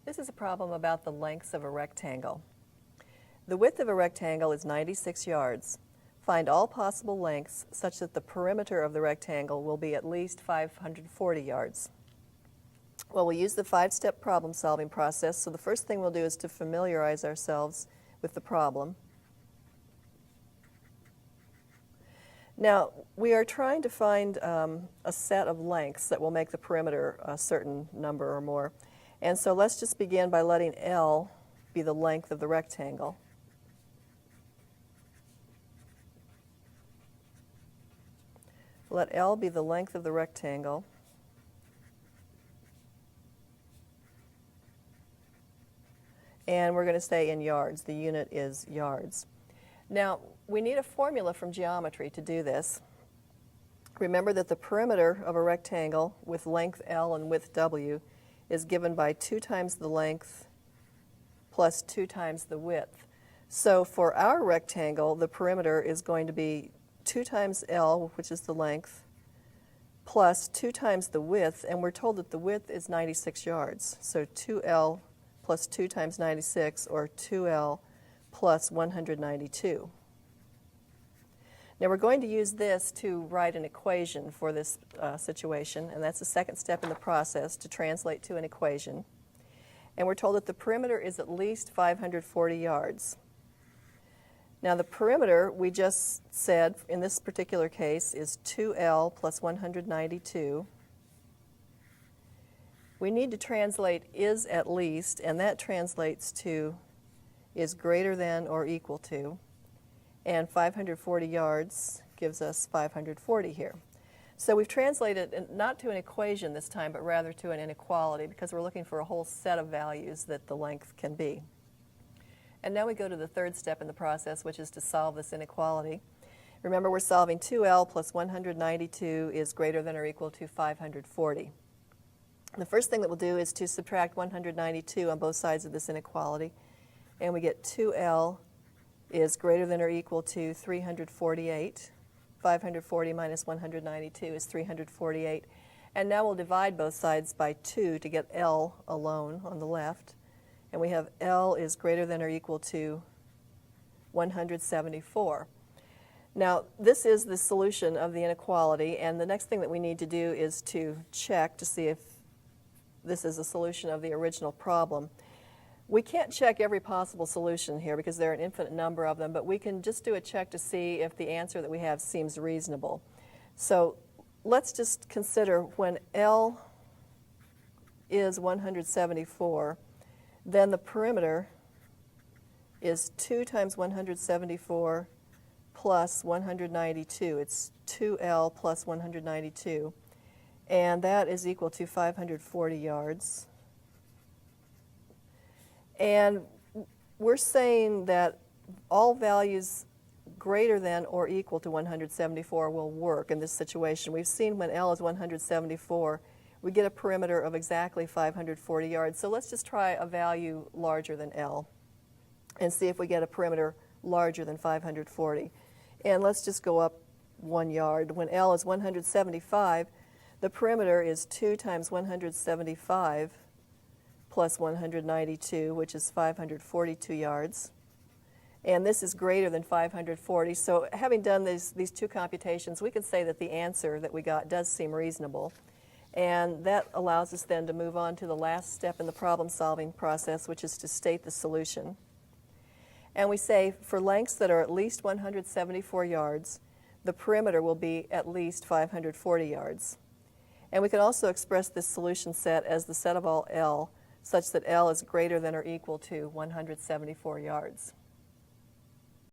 This is a problem about the lengths of a rectangle. The width of a rectangle is 96 yards. Find all possible lengths such that the perimeter of the rectangle will be at least 540 yards. Well, we'll use the 5-step problem-solving process, so the first thing we'll do is to familiarize ourselves with the problem. Now, we are trying to find a set of lengths that will make the perimeter a certain number or more. And so let's just begin by letting L be the length of the rectangle. Let L be the length of the rectangle. And we're going to say in yards. The unit is yards. Now, we need a formula from geometry to do this. Remember that the perimeter of a rectangle with length L and width W is given by 2 times the length plus 2 times the width. So for our rectangle, the perimeter is going to be 2 times L, which is the length, plus 2 times the width, and we're told that the width is 96 yards. So 2L plus 2 times 96, or 2L plus 192. Now we're going to use this to write an equation for this situation, and that's the second step in the process, to translate to an equation. And we're told that the perimeter is at least 540 yards. Now the perimeter, we just said, in this particular case, is 2L plus 192. We need to translate is at least, and that translates to is greater than or equal to. And 540 yards gives us 540 here. So we've translated not to an equation this time, but rather to an inequality, because we're looking for a whole set of values that the length can be. And now we go to the third step in the process, which is to solve this inequality. Remember, we're solving 2L plus 192 is greater than or equal to 540. The first thing that we'll do is to subtract 192 on both sides of this inequality, and we get 2L is greater than or equal to 348. 540 minus 192 is 348. And now we'll divide both sides by 2 to get L alone on the left. And we have L is greater than or equal to 174. Now, this is the solution of the inequality, and the next thing that we need to do is to check to see if this is a solution of the original problem. We can't check every possible solution here because there are an infinite number of them, but we can just do a check to see if the answer that we have seems reasonable. So let's just consider when L is 174, then the perimeter is 2 times 174 plus 192. It's 2L plus 192, and that is equal to 540 yards. And we're saying that all values greater than or equal to 174 will work in this situation. We've seen when L is 174, we get a perimeter of exactly 540 yards. So let's just try a value larger than L and see if we get a perimeter larger than 540. And let's just go up 1 yard. When L is 175, the perimeter is 2 times 175 plus 192, which is 542 yards. And this is greater than 540. So having done these two computations, we can say that the answer that we got does seem reasonable. And that allows us then to move on to the last step in the problem-solving process, which is to state the solution. And we say for lengths that are at least 174 yards, the perimeter will be at least 540 yards. And we can also express this solution set as the set of all L, such that L is greater than or equal to 174 yards.